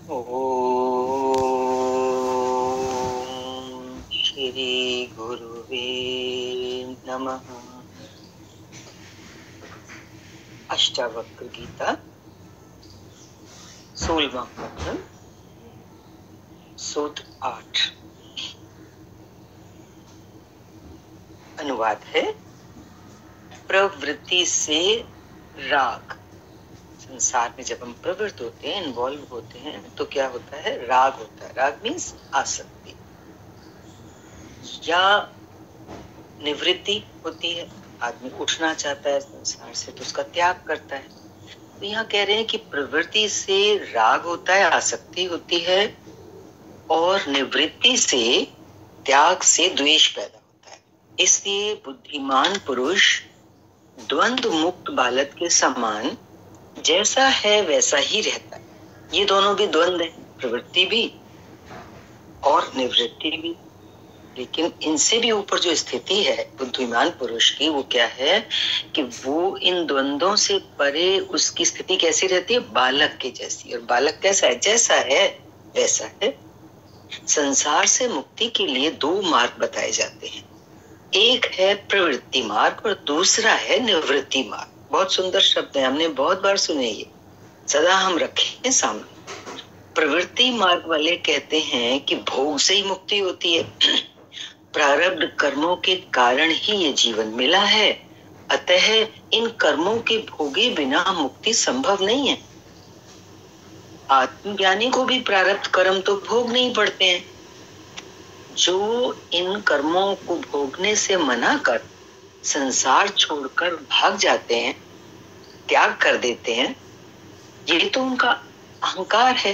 ओम श्री गुरुवे नमः। अष्टावक्र गीता 16वां प्रकरण सूत्र 8। अनुवाद है, प्रवृत्ति से राग। संसार में जब हम प्रवृत्त होते हैं, इन्वॉल्व होते हैं, तो क्या होता है? राग होता है। राग मीन्स आसक्ति या निवृत्ति होती है। आदमी उठना चाहता है संसार से तो उसका त्याग करता है। तो यहाँ कह रहे हैं कि प्रवृत्ति से राग होता है, आसक्ति होती है, और निवृत्ति से, त्याग से द्वेष पैदा होता है। इसलिए बुद्धिमान पुरुष द्वंद्व मुक्त बालक के समान जैसा है वैसा ही रहता है। ये दोनों भी द्वंद्व है, प्रवृत्ति भी और निवृत्ति भी। लेकिन इनसे भी ऊपर जो स्थिति है बुद्धिमान पुरुष की, वो क्या है कि वो इन द्वंद्वों से परे उसकी स्थिति कैसी रहती है? बालक के जैसी। और बालक कैसा है? जैसा है वैसा है। संसार से मुक्ति के लिए दो मार्ग बताए जाते हैं। एक है प्रवृत्ति मार्ग और दूसरा है निवृत्ति मार्ग। बहुत सुंदर शब्द है, हमने बहुत बार सुने, ये सदा हम रखें सामने। प्रवृत्ति मार्ग वाले कहते हैं कि भोग से ही मुक्ति होती है। प्रारब्ध कर्मों के कारण ही ये जीवन मिला है, अतः इन कर्मों के भोगे बिना मुक्ति संभव नहीं है। आत्मज्ञानी को भी प्रारब्ध कर्म तो भोगने ही पड़ते हैं। जो इन कर्मों को भोगने से मना कर संसार छोड़कर भाग जाते हैं, त्याग कर देते हैं, ये तो उनका अहंकार है।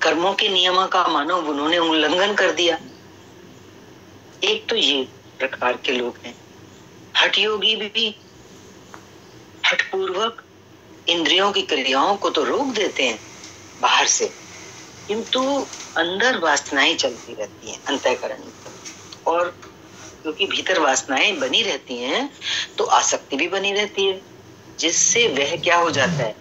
कर्मों के नियमों का मानव उन्होंने उल्लंघन कर दिया। एक तो ये प्रकार के लोग हैं। हठ योगी भी हठपूर्वक इंद्रियों की क्रियाओं को तो रोक देते हैं बाहर से, किंतु अंदर वासनाएं चलती रहती हैं अंतःकरण में। और क्योंकि भीतर वासनाएं बनी रहती हैं तो आसक्ति भी बनी रहती है, जिससे वह क्या हो जाता है?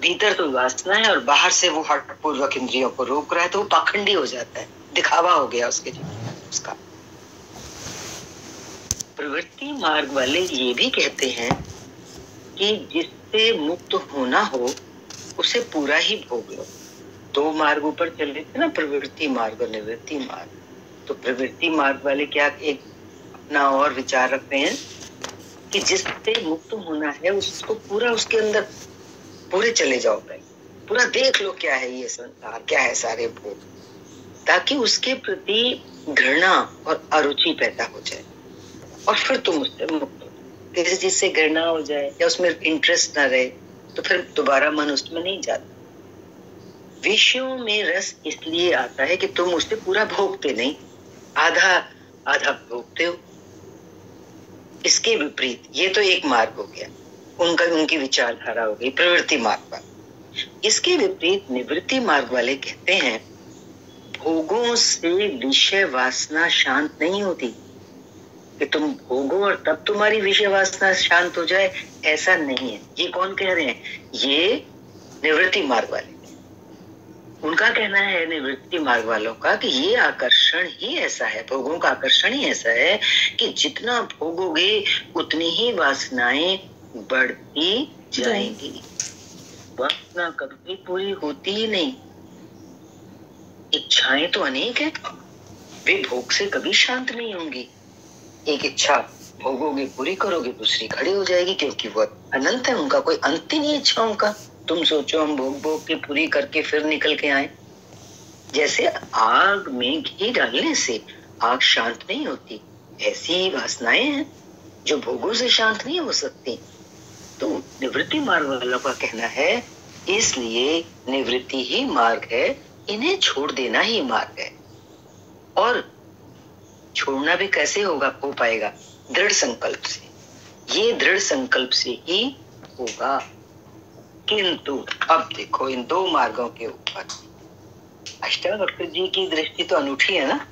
भीतर तो वासना है और बाहर से वो हठपूर्वक इंद्रियों को रोक रहा है, तो वो पाखंडी हो जाता है, दिखावा हो गया उसके जीवन उसका। प्रवृत्ति मार्ग वाले ये भी कहते हैं कि जिससे मुक्त होना हो उसे पूरा ही भोग लो। दो मार्ग ऊपर चल रहे थे ना, प्रवृत्ति मार्ग और निवृत्ति मार्ग। तो प्रवृत्ति मार्ग वाले क्या एक अपना और विचार रखते हैं कि जिससे मुक्त होना है उसको पूरा, उसके अंदर पूरे चले जाओ, पूरा देख लो क्या है ये संसार, क्या है सारे भोग, ताकि उसके प्रति घृणा और अरुचि पैदा हो जाए और फिर तुम उससे मुक्त हो। किसी चीज से घृणा हो जाए या उसमें इंटरेस्ट ना रहे तो फिर दोबारा मन उसमें नहीं जाता। विषयों में रस इसलिए आता है कि तुम उससे पूरा भोगते नहीं, आधा आधा भोगते हो। इसके विपरीत ये तो एक मार्ग हो गया, उनकी विचारधारा हो गई प्रवृत्ति मार्ग वाला। इसके विपरीत निवृत्ति मार्ग वाले कहते हैं भोगों से विषय वासना शांत नहीं होती कि तुम भोगो और तब तुम्हारी विषय वासना शांत हो जाए, ऐसा नहीं है। ये कौन कह रहे हैं? ये निवृत्ति मार्ग वाले। उनका कहना है निवृत्ति मार्ग वालों का कि ये आकर्षण ही ऐसा है, भोगों का आकर्षण ही ऐसा है कि जितना भोगोगे उतनी ही वासनाएं बढ़ती जाएंगी। वासना कभी पूरी होती ही नहीं। इच्छाएं तो अनेक है, वे भोग से कभी शांत नहीं होंगी। एक इच्छा भोगोगे, पूरी करोगे, दूसरी खड़ी हो जाएगी, क्योंकि वो अनंत है, उनका कोई अंत ही नहीं इच्छाओं का। तुम सोचो हम भोग भोग के पूरी करके फिर निकल के आए। जैसे आग में घी डालने से आग शांत नहीं होती, ऐसी वासनाएं हैं जो भोगों से शांत नहीं हो सकती। तो निवृत्ति मार्ग वालों का कहना है इसलिए निवृत्ति ही मार्ग है, इन्हें छोड़ देना ही मार्ग है। और छोड़ना भी कैसे होगा, हो पाएगा? दृढ़ संकल्प से। ये दृढ़ संकल्प से ही होगा। किंतु अब देखो इन दो मार्गों के ऊपर अष्टावक्र जी की दृष्टि तो अनूठी है ना।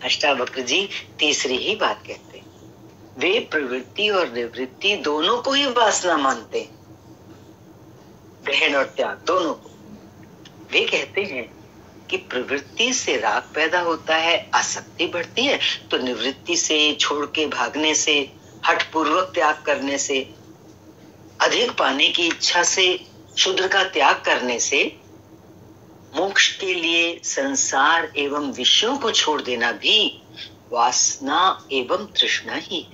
अष्टावक्र जी तीसरी ही बात कहते हैं। वे प्रवृत्ति और निवृत्ति दोनों को ही वासना मानते हैं, ग्रहण और त्याग दोनों को। वे कहते हैं कि प्रवृत्ति से राग पैदा होता है, आसक्ति बढ़ती है, तो निवृत्ति से, छोड़ के भागने से, हठपूर्वक त्याग करने से, अधिक पाने की इच्छा से, शूद्र का त्याग करने से मोक्ष के लिए संसार एवं विषयों को छोड़ देना भी वासना एवं तृष्णा ही है।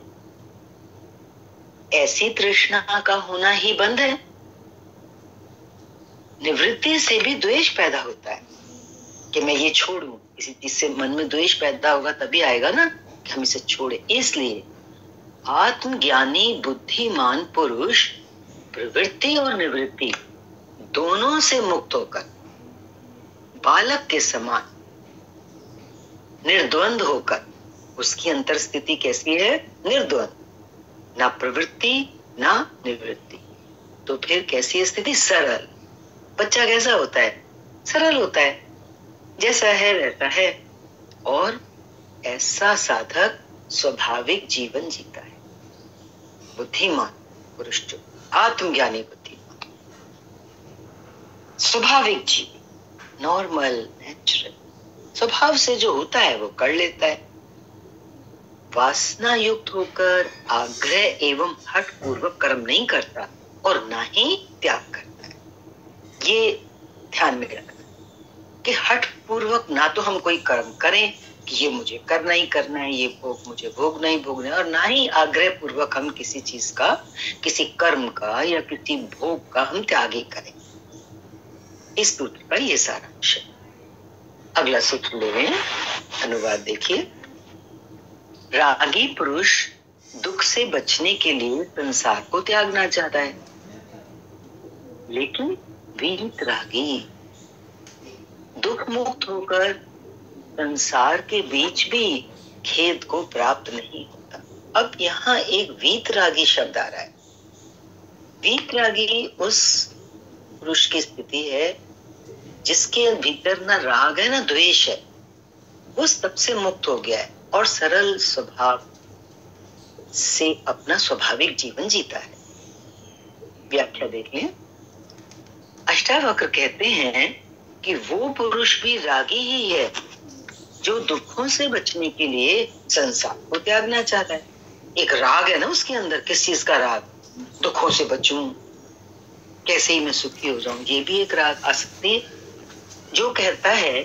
ऐसी तृष्णा का होना ही बंध है। निवृत्ति से भी द्वेष पैदा होता है कि मैं ये छोड़ूं, किसी चीज से मन में द्वेष पैदा होगा तभी आएगा ना कि हम इसे छोड़े। इसलिए आत्मज्ञानी बुद्धिमान पुरुष प्रवृत्ति और निवृत्ति दोनों से मुक्त होकर बालक के समान निर्द्वंद होकर, उसकी अंतर स्थिति कैसी है? निर्द्वंद, ना प्रवृत्ति ना निवृत्ति। तो फिर कैसी है स्थिति? सरल। बच्चा कैसा होता है? सरल होता है, जैसा है वैसा है। और ऐसा साधक स्वाभाविक जीवन जीता है। बुद्धिमान पुरुष जो आत्मज्ञानी बुद्धिमान, स्वाभाविक जीवन, नॉर्मल, नेचुरल, स्वभाव से जो होता है वो कर लेता है। वासना युक्त होकर आग्रह एवं हठ पूर्वक कर्म नहीं करता और ना ही त्याग करता है। ये ध्यान में रखना कि हठ पूर्वक ना तो हम कोई कर्म करें कि ये मुझे करना ही करना है, ये भोग मुझे भोगना ही भोगना है, और ना ही आग्रह पूर्वक हम किसी चीज का, किसी कर्म का या किसी भोग का हम त्याग ही करें। इस सूत्र का ये सारांश है। अगला सूत्र ले रहे हैं, अनुवाद देखिए। रागी पुरुष दुख से बचने के लिए संसार को त्यागना चाहता है, लेकिन वीतरागी दुख मुक्त होकर संसार के बीच भी खेद को प्राप्त नहीं होता। अब यहाँ एक वीतरागी शब्द आ रहा है। वीतरागी उस पुरुष की स्थिति है जिसके भीतर ना राग है ना द्वेष है, वो तब से मुक्त हो गया है और सरल स्वभाव से अपना स्वाभाविक जीवन जीता है। व्याख्या देख लें। अष्टावक्र कहते हैं कि वो पुरुष भी रागी ही है जो दुखों से बचने के लिए संसार को त्यागना चाहता है। एक राग है ना उसके अंदर, किस चीज का राग? दुखों से बचूं, कैसे ही मैं सुखी हो जाऊं, ये भी एक राग आ सकती है। जो कहता है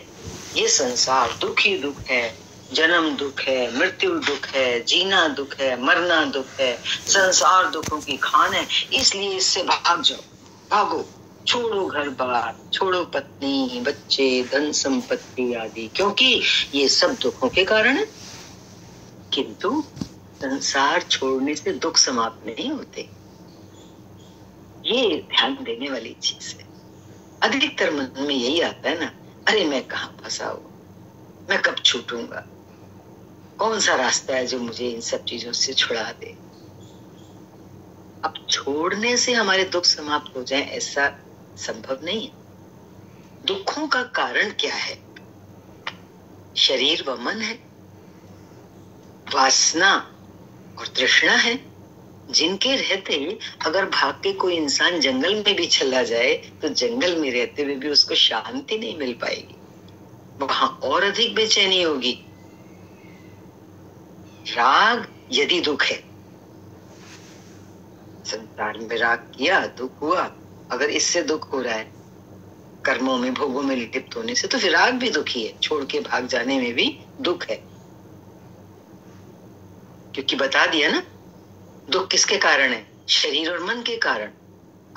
ये संसार दुख ही दुख है, जन्म दुख है, मृत्यु दुख है, जीना दुख है, मरना दुख है, संसार दुखों की खान है, इसलिए इससे भाग जाओ, भागो, छोड़ो घर बार, छोड़ो पत्नी बच्चे धन संपत्ति आदि, क्योंकि ये सब दुखों के कारण है। किंतु संसार छोड़ने से दुख समाप्त नहीं होते। ये ध्यान देने वाली चीज है। अधिकतर मन में यही आता है ना, अरे मैं कहाँ फंसा हूं, मैं कब छूटूंगा, कौन सा रास्ता है जो मुझे इन सब चीजों से छुड़ा दे। अब छोड़ने से हमारे दुख समाप्त हो जाए ऐसा संभव नहीं है। दुखों का कारण क्या है? शरीर व मन है, वासना और तृष्णा है, जिनके रहते अगर भाग के कोई इंसान जंगल में भी चला जाए तो जंगल में रहते हुए भी उसको शांति नहीं मिल पाएगी, वहां और अधिक बेचैनी होगी। राग यदि दुख है, संसार में राग किया दुख हुआ, अगर इससे दुख हो रहा है कर्मों में भोगों में लिप्त होने से, तो फिर राग भी दुखी है, छोड़ के भाग जाने में भी दुख है। क्योंकि बता दिया ना, दुख किसके कारण है? शरीर और मन के कारण।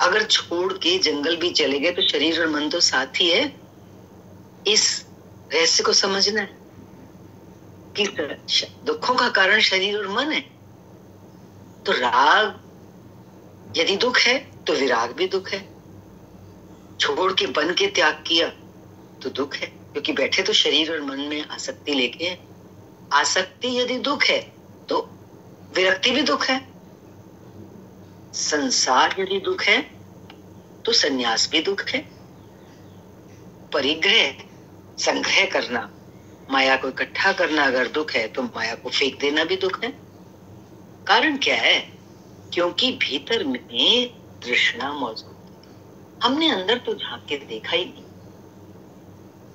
अगर छोड़ के जंगल भी चले गए तो शरीर और मन तो साथ ही है। इस रहस्य को समझना है कि दुखों का कारण शरीर और मन है। तो राग यदि दुख है तो विराग भी दुख है। छोड़ के बन के त्याग किया तो दुख है, क्योंकि बैठे तो शरीर और मन में आसक्ति लेके हैं। आसक्ति यदि दुख है तो विरक्ति भी दुख है। संसार यदि दुख है तो संन्यास भी दुख है। परिग्रह संग्रह करना, माया को इकट्ठा करना अगर दुख है तो माया को फेंक देना भी दुख है। कारण क्या है? क्योंकि भीतर में तृष्णा मौजूद है। हमने अंदर तो झांक के देखा ही नहीं,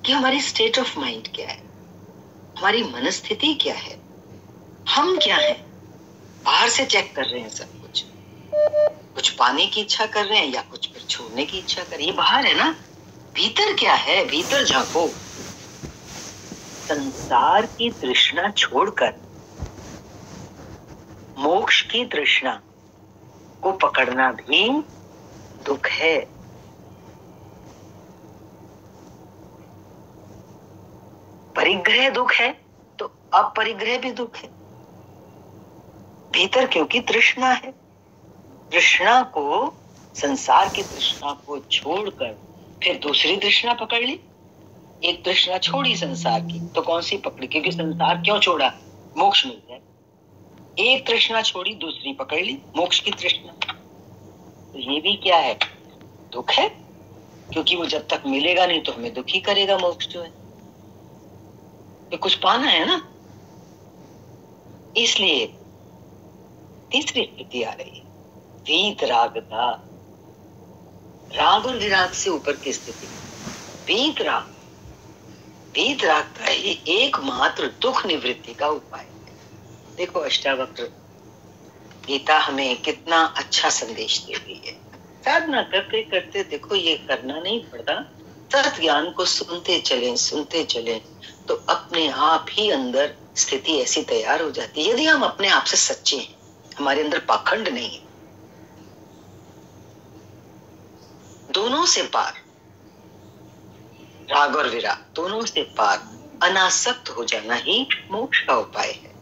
कि हमारी स्टेट ऑफ माइंड क्या है, हमारी मनस्थिति क्या है, हम क्या हैं। बाहर से चेक कर रहे हैं सब कुछ पाने की इच्छा कर रहे हैं या कुछ फिर छोड़ने की इच्छा कर रहे हैं, ये बाहर है ना। भीतर क्या है, भीतर झांको। संसार की तृष्णा छोड़कर मोक्ष की तृष्णा को पकड़ना भी दुख है। परिग्रह दुख है तो अपरिग्रह भी दुख है। भीतर क्योंकि तृष्णा है, तृष्णा को, संसार की तृष्णा को छोड़कर फिर दूसरी तृष्णा पकड़ ली। एक तृष्णा छोड़ी संसार की तो कौन सी पकड़ी, क्योंकि संसार क्यों छोड़ा, मोक्ष मिल जाए। एक तृष्णा छोड़ी दूसरी पकड़ ली, मोक्ष की तृष्णा। तो ये भी क्या है, दुख है, क्योंकि वो जब तक मिलेगा नहीं तो हमें दुखी करेगा। मोक्ष जो है ये कुछ पाना है ना, इसलिए तीसरी स्थिति आ रही है वीतरागता। राग और विराग से ऊपर की स्थिति वीतराग। वीतराग का ये एकमात्र दुख निवृत्ति का उपाय है। देखो अष्टावक्र गीता हमें कितना अच्छा संदेश देती है। साधना करते करते देखो ये करना नहीं पड़ता, सत ज्ञान को सुनते चलें तो अपने आप ही अंदर स्थिति ऐसी तैयार हो जाती है। यदि हम अपने आप से सच्चे हैं, हमारे अंदर पाखंड नहीं है, दोनों से पार, राग और विराग दोनों से पार अनासक्त हो जाना ही मोक्ष का उपाय है।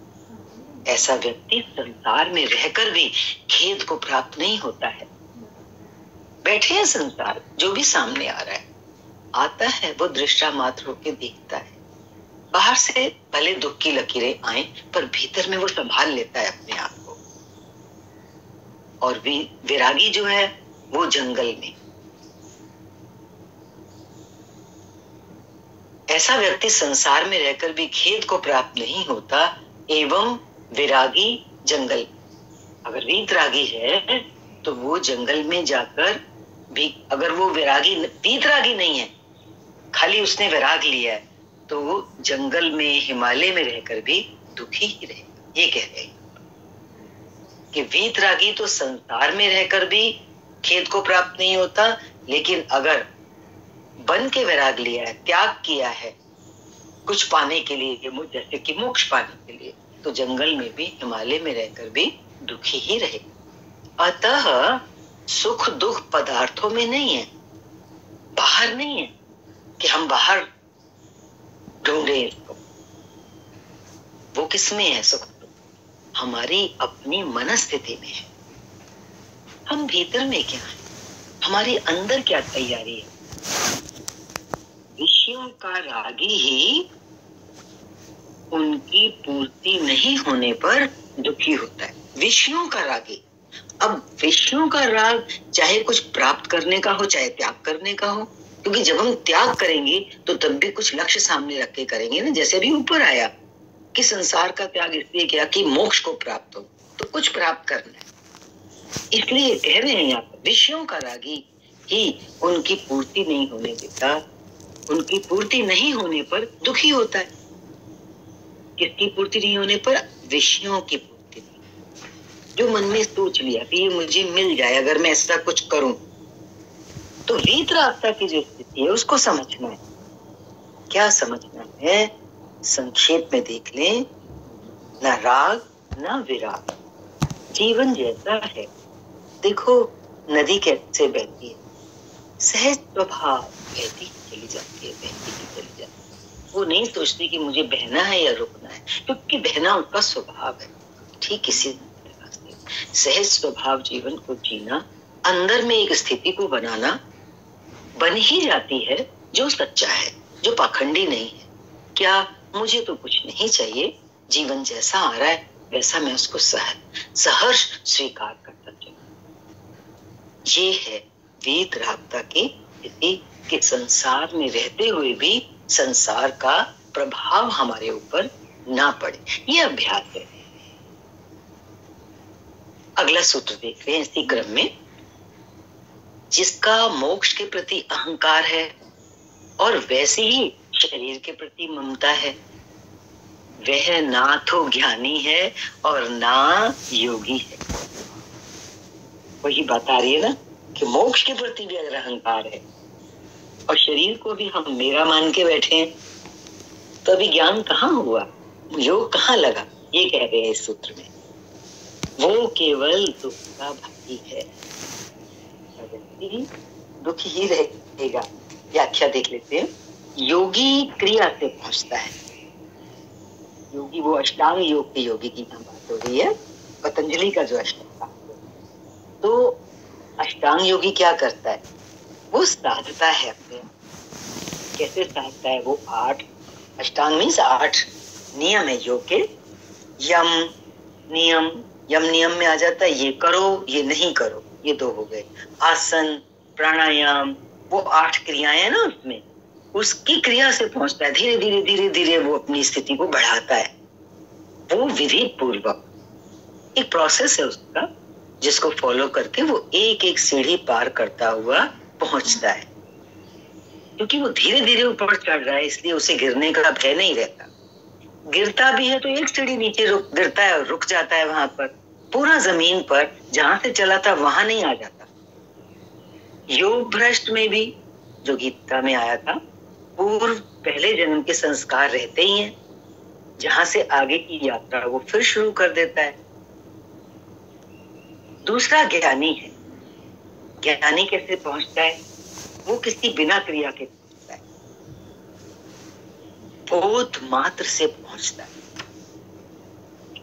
ऐसा व्यक्ति संसार में रहकर भी खेद को प्राप्त नहीं होता है। बैठे हैं संसार, जो भी सामने आ रहा है आता है, वो दृष्टा मात्र होकर देखता है। बाहर से भले दुख की लकीरें आए पर भीतर में वो संभाल लेता है अपने आप को। और विरागी जो है वो जंगल में। ऐसा व्यक्ति संसार में रहकर भी खेद को प्राप्त नहीं होता एवं विरागी जंगल। अगर वीतरागी है तो वो जंगल में जाकर भी, अगर वो वीतरागी नहीं है, खाली उसने विराग लिया है, तो वो जंगल में हिमालय में रहकर भी दुखी ही रहेगा। ये कह रहे हैं कि वीतरागी तो संसार में रहकर भी खेद को प्राप्त नहीं होता, लेकिन अगर बन के विराग लिया है, त्याग किया है कुछ पाने के लिए, जैसे कि मोक्ष पाने के लिए, तो जंगल में भी हिमालय में रहकर भी दुखी ही रहेगा। अतः सुख दुख पदार्थों में नहीं है, बाहर नहीं है कि हम बाहर ढूंढे इसको। वो किसमें है सुख दुख? हमारी अपनी मनस्थिति में है। हम भीतर में क्या है, हमारे अंदर क्या तैयारी है। विषयों का रागी ही उनकी पूर्ति नहीं होने पर दुखी होता है। विषयों का रागी। अब विषयों का राग चाहे कुछ प्राप्त करने का हो चाहे त्याग करने का हो, क्योंकि जब हम त्याग करेंगे तो तब भी कुछ लक्ष्य सामने रख के करेंगे ना। जैसे भी ऊपर आया कि संसार का त्याग इसलिए किया कि मोक्ष को प्राप्त हो, तो कुछ प्राप्त करना है। इसलिए कह रहे हैं यहाँ पर विषयों का रागी ही उनकी पूर्ति नहीं होने देता। उनकी पूर्ति नहीं होने पर दुखी होता है। किसकी पूर्ति नहीं होने पर? विषयों की पूर्ति नहीं। जो मन में सोच लिया कि ये मुझे मिल जाए अगर मैं ऐसा कुछ करूं, तो वीतरागता की जो स्थिति है उसको समझना है। क्या समझना है? संक्षेप में देख लें, ना राग ना विराग, जीवन जैसा है। देखो नदी कैसे बहती है, सहज स्वभाव बहती चली जाती है, बहती चली जाती है। वो नहीं सोचती कि मुझे बहना है या रुकना है, क्योंकि बहना उसका स्वभाव है। ठीक इसी तरह से सहज स्वभाव जीवन को जीना, अंदर में एक स्थिति को बनाना, बन ही जाती है जो सच्चा है, जो पाखंडी नहीं है। क्या मुझे तो कुछ नहीं चाहिए, जीवन जैसा आ रहा है वैसा मैं उसको सहर्ष स्वीकार करता चलूं। ये है वीतरागता की स्थिति कि संसार में रहते हुए भी संसार का प्रभाव हमारे ऊपर ना पड़े। ये अभ्यास है। अगला सूत्र देख रहे हैं इसी क्रम में। जिसका मोक्ष के प्रति अहंकार है और वैसे ही शरीर के प्रति ममता है, वह ना तो ज्ञानी है और ना योगी है। वही बात आ रही है ना कि मोक्ष के प्रति भी अगर अहंकार है और शरीर को भी हम मेरा मान के बैठे हैं, तो अभी ज्ञान कहाँ हुआ, योग कहाँ लगा? ये कह रहे हैं इस सूत्र में, वो केवल दुख का भागी है, दुखी ही रहेगा। व्याख्या देख लेते हैं। योगी क्रिया से पहुंचता है। योगी वो अष्टांग योग के योगी की यहाँ बात हो रही है, पतंजलि का जो अष्टांग। तो अष्टांग योगी क्या करता है? वो साधता है अपने। कैसे साधता है? वो 8 अष्टांग मीन्स 8 नियम है योग के। यम नियम, यम नियम में आ जाता है ये करो ये नहीं करो, ये 2 हो गए। आसन प्राणायाम, वो 8 क्रियाएं हैं ना उसमें, उसकी क्रिया से पहुंचता है। धीरे धीरे धीरे धीरे वो अपनी स्थिति को बढ़ाता है। वो विधि पूर्वक एक प्रोसेस है उसका, जिसको फॉलो करके वो एक एक सीढ़ी पार करता हुआ पहुंचता है। क्योंकि वो धीरे धीरे ऊपर चढ़ रहा है, इसलिए उसे गिरने का भय नहीं रहता। गिरता भी है तो एक सीढ़ी नीचे गिरता है और रुक जाता है वहां पर। पूरा जमीन पर जहां से चला था वहां नहीं आ जाता। योग भ्रष्ट में भी जो गीता में आया था, पूर्व पहले जन्म के संस्कार रहते ही हैं, जहां से आगे की यात्रा वो फिर शुरू कर देता है। दूसरा ज्ञानी है। ज्ञानी कैसे पहुंचता है? वो किसी बिना क्रिया के पहुंचता है, बोध मात्र से पहुंचता है।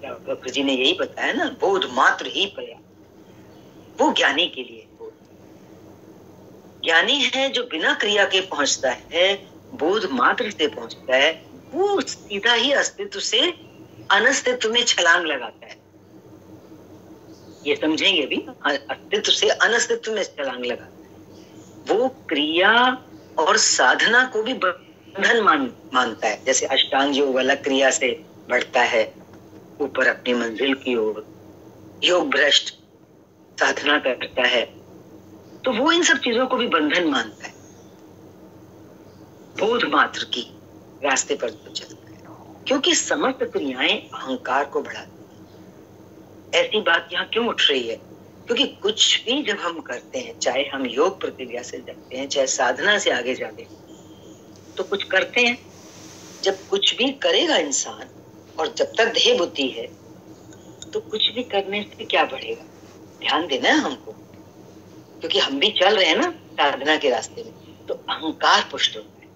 डॉक्टर जी ने यही बताया ना, बोध मात्र ही पर्याप्त। वो ज्ञानी के लिए ज्ञानी है जो बिना क्रिया के पहुंचता है, बोध मात्र से पहुंचता है। वो सीधा ही अस्तित्व से अनस्तित्व में छलांग लगाता है। ये समझेंगे भी, अस्तित्व से अनस्तित्व में छलांग लगाता है। वो क्रिया और साधना को भी बंधन मानता है। जैसे अष्टांग योग वाला क्रिया से बढ़ता है ऊपर अपनी मंजिल की ओर, योग भ्रष्ट साधना करता है, तो वो इन सब चीजों को भी बंधन मानता है। बोध मात्र की रास्ते पर तो चलता है, क्योंकि समस्त क्रियाएं अहंकार को बढ़ाती हैं। ऐसी बात यहाँ क्यों उठ रही है? क्योंकि कुछ भी जब हम करते हैं, चाहे हम योग प्रक्रिया से जाते हैं, चाहे साधना से आगे जाते हैं, तो कुछ करते हैं। जब कुछ भी करेगा इंसान, और जब तक देह बुद्धि है, तो कुछ भी करने से क्या बढ़ेगा? ध्यान देना है हमको, क्योंकि हम भी चल रहे हैं ना साधना के रास्ते में, तो अहंकार पुष्ट होता है।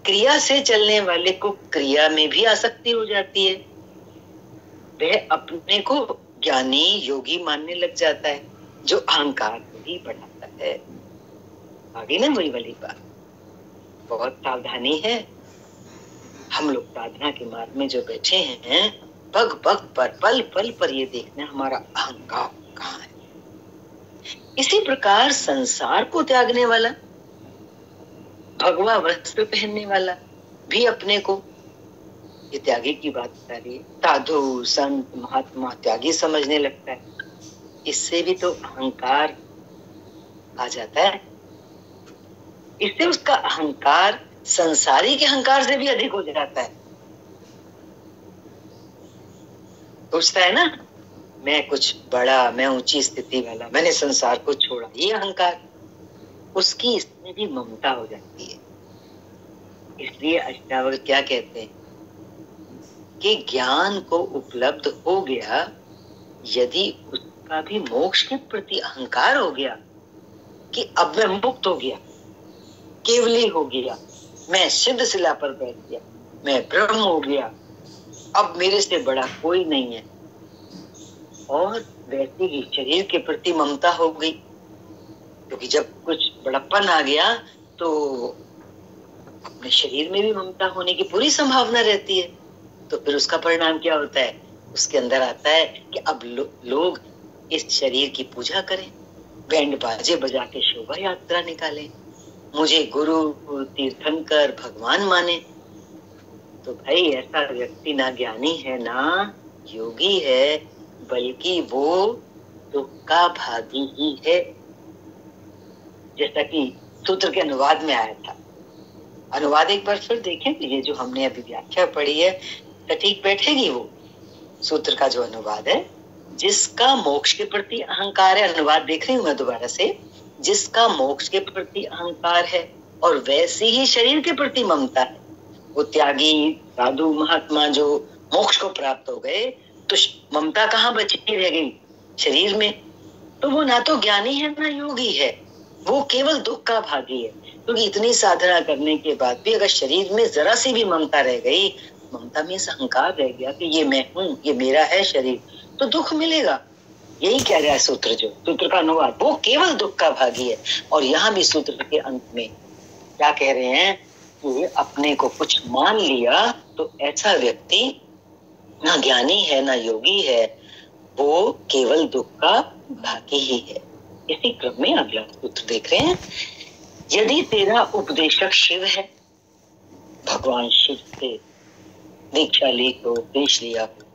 क्रिया से चलने वाले को क्रिया में भी आसक्ति हो जाती है। वह अपने को ज्ञानी योगी मानने लग जाता है, जो अहंकार को ही बढ़ाता है। आगे ना वही वाली बात, बहुत सावधानी है। हम लोग साधना के मार्ग में जो बैठे हैं, पग पग पर पल पल पर ये देखना हमारा अहंकार कहाँ है। इसी प्रकार संसार को त्यागने वाला, भगवा वस्त्र पहनने वाला भी अपने को, ये त्यागी की बात बता रही है, साधु संत महात्मा त्यागी समझने लगता है। इससे भी तो अहंकार आ जाता है। इससे उसका अहंकार संसारी के अहंकार से भी अधिक हो जाता है। सोचता है ना, मैं कुछ बड़ा, मैं ऊंची स्थिति वाला, मैंने संसार को छोड़ा, ये अहंकार, उसकी इसमें भी ममता हो जाती है। इसलिए अष्टावक्र क्या कहते हैं कि ज्ञान को उपलब्ध हो गया, यदि उसका भी मोक्ष के प्रति अहंकार हो गया कि अब मैं मुक्त हो गया, केवली हो गया, मैं सिद्ध शिला पर बैठ गया, मैं ब्रह्म हो गया, अब मेरे से बड़ा कोई नहीं है, और वैसे ही शरीर के प्रति ममता हो गई, क्योंकि जब कुछ बड़प्पन आ गया तो अपने शरीर में भी ममता होने की पूरी संभावना रहती है। तो फिर उसका परिणाम क्या होता है? उसके अंदर आता है कि अब लोग इस शरीर की पूजा करें, बैंड बाजे बजा के शोभा यात्रा निकालें, मुझे गुरु तीर्थंकर भगवान माने। तो भाई ऐसा व्यक्ति ना ज्ञानी है ना योगी है, बल्कि वो दुख का भागी ही है। जैसा कि सूत्र के अनुवाद में आया था। अनुवाद एक बार फिर देखें, ये जो हमने अभी व्याख्या पढ़ी है सटीक बैठेगी। वो सूत्र का जो अनुवाद है, जिसका मोक्ष के प्रति अहंकार है, अनुवाद देख रही हूं मैं दोबारा से, जिसका मोक्ष के प्रति अहंकार है और वैसे ही शरीर के प्रति ममता है, वो त्यागी साधु महात्मा जो मोक्ष को प्राप्त हो गए, तो ममता कहाँ बची रह गई? शरीर में। तो वो ना तो ज्ञानी है ना योगी है, वो केवल दुख का भागी है। क्योंकि इतनी साधना करने के बाद भी अगर शरीर में जरा सी भी ममता रह गई, ममता में अहंकार रह गया कि ये मैं हूँ, ये मेरा है शरीर, तो दुख मिलेगा। यही कह रहा है सूत्र, जो सूत्र का अनुवाद, वो केवल दुख का भागी है। और यहाँ भी सूत्र के अंत में क्या कह रहे हैं कि अपने को कुछ मान लिया तो ऐसा व्यक्ति ना ज्ञानी है ना योगी है, वो केवल दुख का भागी ही है। इसी क्रम में अगला सूत्र देख रहे हैं। यदि तेरा उपदेशक शिव है, भगवान शिव से दीक्षा ली हो, उपदेश लिया हो,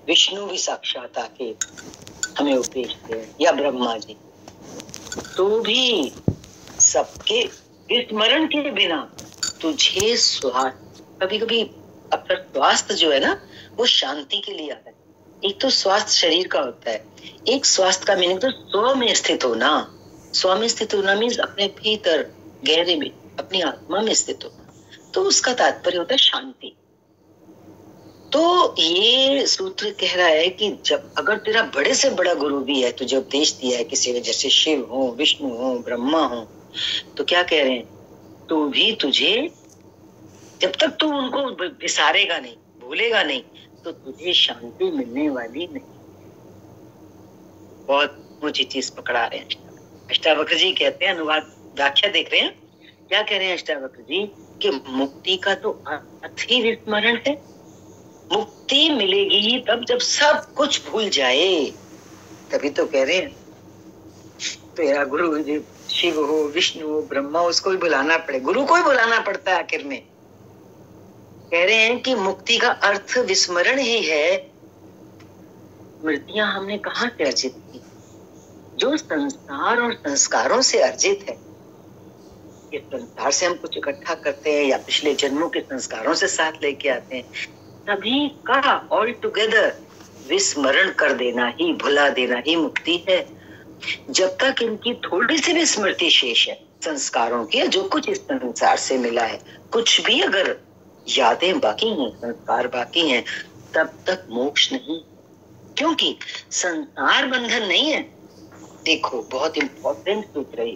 विष्णु भी साक्षात आके हमें उपदेश दे, या ब्रह्मा जी, तो भी सबके स्मरण के बिना तुझे स्वास्थ्य, कभी कभी अपना स्वास्थ्य जो है ना वो शांति के लिए आता है। एक तो स्वास्थ्य शरीर का होता है, एक स्वास्थ्य का मीनिंग तो स्व में स्थित होना। स्व में स्थित होना मीन्स अपने भीतर गहरे में अपनी आत्मा में स्थित होना, तो उसका तात्पर्य होता है शांति। तो ये सूत्र कह रहा है कि जब अगर तेरा बड़े से बड़ा गुरु भी है, तुझे उपदेश दिया है किसी ने, जैसे शिव हो, विष्णु हो, ब्रह्मा हो, तो क्या कह रहे हैं, तो भी तुझे जब तक तू उनको विसारेगा नहीं, भूलेगा नहीं, तो तुझे शांति मिलने वाली नहीं। बहुत ऊंची चीज पकड़ा रहे हैं अष्टावक्र जी। कहते हैं, अनुवाद व्याख्या देख रहे हैं, क्या कह रहे हैं अष्टावक्र जी कि मुक्ति का तो अर्थ ही विस्मरण है। मुक्ति मिलेगी ही तब जब सब कुछ भूल जाए, तभी तो कह रहे हैं तेरा गुरु शिव हो, विष्णु हो, ब्रह्मा, उसको भी बुलाना पड़े, गुरु को ही बुलाना पड़ता है आखिर में। कह रहे हैं कि मुक्ति का अर्थ विस्मरण ही है। स्मृतियां हमने कहाँ से अर्जित की? जो संसार और संस्कारों से अर्जित है। इस संसार से हम कुछ इकट्ठा करते हैं या पिछले जन्मों के संस्कारों से साथ लेके आते हैं, सभी का ऑल टुगेदर विस्मरण कर देना ही, भुला देना ही मुक्ति है। जब तक इनकी थोड़ी सी भी स्मृति शेष है संस्कारों की, जो कुछ इस संसार से मिला है, कुछ भी अगर यादें बाकी हैं, संस्कार बाकी हैं, तब तक मोक्ष नहीं। क्योंकि संसार बंधन नहीं है। देखो बहुत इंपॉर्टेंट सूत्र है,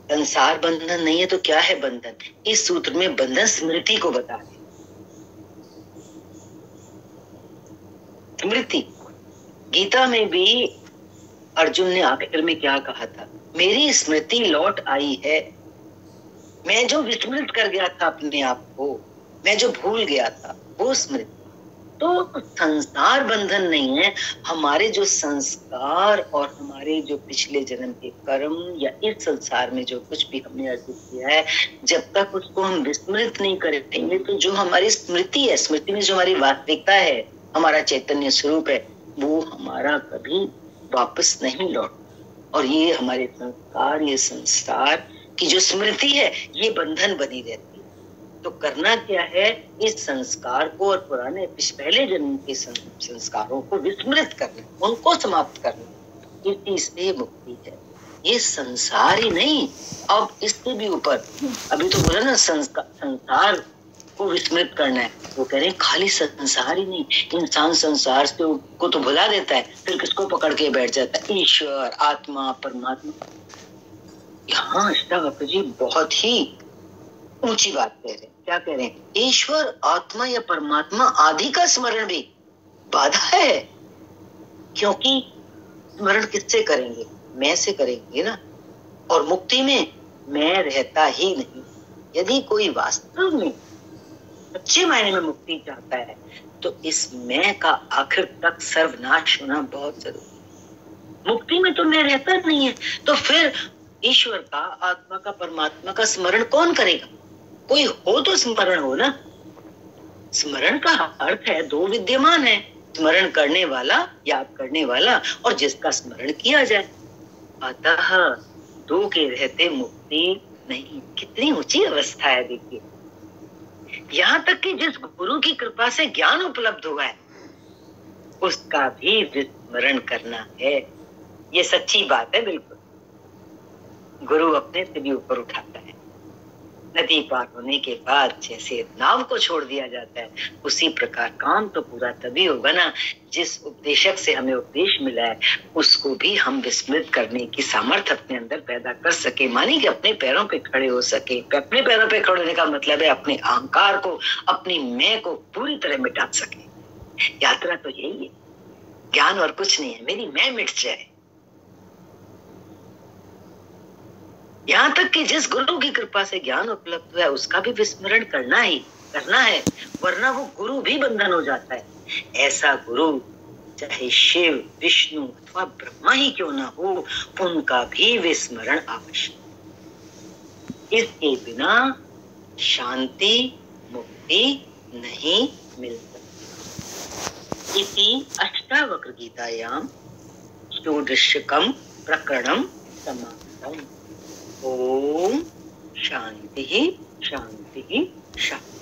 संसार बंधन नहीं है तो क्या है बंधन? इस सूत्र में बंधन स्मृति को बता दे। स्मृति, गीता में भी अर्जुन ने आखिर में क्या कहा था, मेरी स्मृति लौट आई है। मैं जो विस्मृत कर गया था अपने आप को, मैं जो भूल गया था, वो स्मृति। तो संसार बंधन नहीं है। हमारे जो संस्कार और हमारे जो पिछले जन्म के कर्म या इस संसार में जो कुछ भी हमने अर्जित किया है, जब तक उसको हम विस्मृत नहीं करेंगे, तो जो हमारी स्मृति है, स्मृति में जो हमारी वास्तविकता है, हमारा चैतन्य स्वरूप है, वो हमारा कभी वापस नहीं लौट। और ये हमारे संस्कार, ये संसार की जो स्मृति है, ये बंधन बनी रहती है। तो करना क्या है, इस संस्कार को और पुराने पहले जन्म के संस्कारों को विस्मृत करना, उनको समाप्त करना, इसी से मुक्ति है। ये संसार ही नहीं, अब इससे भी ऊपर, अभी तो बोला ना संसार को विस्मृत करना है, वो कह रहे हैं खाली संसार ही नहीं, इंसान संसार से को तो भुला देता है, फिर किसको पकड़ के बैठ जाता है? ईश्वर, आत्मा, परमात्मा। यहाँ अष्टावक्र जी बहुत ही ऊंची बात कह रहे हैं। क्या कह रहे हैं? ईश्वर, आत्मा या परमात्मा आदि का स्मरण भी बाधा है। क्योंकि स्मरण किससे करेंगे? मैं से करेंगे ना। और मुक्ति में मैं रहता ही नहीं। यदि कोई वास्तव में सच्चे मायने में मुक्ति चाहता है, तो इस मैं का आखिर तक सर्वनाश होना बहुत जरूरी। मुक्ति में तो मैं रहता नहीं है, तो फिर ईश्वर का, आत्मा का, परमात्मा का स्मरण कौन करेगा? कोई हो तो स्मरण हो ना। स्मरण का अर्थ है दो विद्यमान है, स्मरण करने वाला, याद करने वाला, और जिसका स्मरण किया जाए। अतः दो के रहते मुक्ति नहीं, कितनी ऊंची अवस्था है देखिए। यहाँ तक कि जिस गुरु की कृपा से ज्ञान उपलब्ध हुआ है उसका भी विस्मरण करना है। ये सच्ची बात है बिल्कुल। गुरु अपने से भी ऊपर उठाता है। नदी पार होने के बाद जैसे नाव को छोड़ दिया जाता है, उसी प्रकार काम तो पूरा तभी होगा ना जिस उपदेशक से हमें उपदेश मिला है उसको भी हम विस्मृत करने की सामर्थ्य अपने अंदर पैदा कर सके। मानी कि अपने पैरों पे खड़े हो सके। अपने पैरों पे खड़े होने का मतलब है अपने अहंकार को, अपनी मैं को पूरी तरह मिटा सके। यात्रा तो यही है, ज्ञान और कुछ नहीं है। मेरी मैं मिट जाए। यहाँ तक कि जिस गुरु की कृपा से ज्ञान उपलब्ध हुआ है उसका भी विस्मरण करना है, वरना वो गुरु भी बंधन हो जाता है। ऐसा गुरु चाहे शिव, विष्णु अथवा ब्रह्मा ही क्यों ना हो, उनका भी विस्मरण आवश्यक। इसके बिना शांति मुक्ति नहीं मिल सकती। इति अष्टावक्र गीतायां षोडशकं प्रकरणं समाप्तम्। ओम शांति शांति शांति।